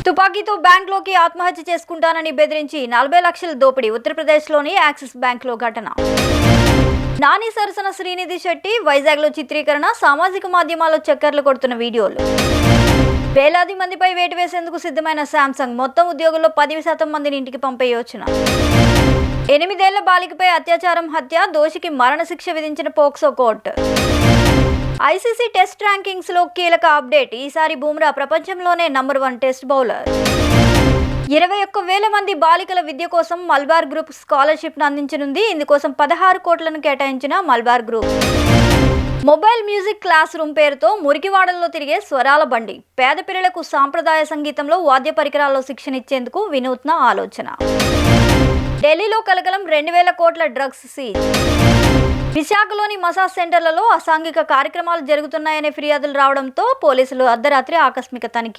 తుపాకీతో బ్యాంక్లోకి ఆత్మహత్య చేసుకుంటానని బెదిరించి 40 లక్షల దోపిడీ. ఉత్తరప్రదేశ్లోని యాక్సిస్ బ్యాంక్లో ఘటన. నాని సరసన శ్రీనిధి శెట్టి వైజాగ్లో చిత్రీకరణ. సామాజిక మాధ్యమాల్లో చక్కర్లు కొడుతున్న వీడియోలు. వేలాది మందిపై వేటు వేసేందుకు సిద్ధమైన శాంసంగ్. మొత్తం ఉద్యోగుల్లో 10% మందిని ఇంటికి పంపే యోచన. 8 ఏళ్ల బాలికపై అత్యాచారం హత్య. దోషికి మరణశిక్ష విధించిన పోక్సో కోర్టు. ఐసీసీ టెస్ట్ ర్యాంకింగ్స్లో కీలక అప్డేట్. ఈసారి బుమ్రా ప్రపంచంలోనే నంబర్ 1 టెస్ట్ బౌలర్. 21,000 మంది బాలికల విద్య కోసం మల్బార్ గ్రూప్ స్కాలర్షిప్ను అందించనుంది. ఇందుకోసం 16 కోట్లను కేటాయించిన Malabar group. Mobile music class room పేరుతో మురికివాడల్లో తిరిగే స్వరాల బండి. పేద పిల్లలకు సాంప్రదాయ సంగీతంలో వాద్య పరికరాల్లో శిక్షణ ఇచ్చేందుకు వినూత్న ఆలోచన. ఢిల్లీలో కలకలం. 2,000 కోట్ల డ్రగ్స్ సీజ్. విశాఖలోని మసాజ్ సెంటర్లలో అసాంఘిక కార్యక్రమాలు జరుగుతున్నాయనే ఫిర్యాదులు రావడంతో పోలీసులు అర్ధరాత్రి ఆకస్మిక తనిఖీ.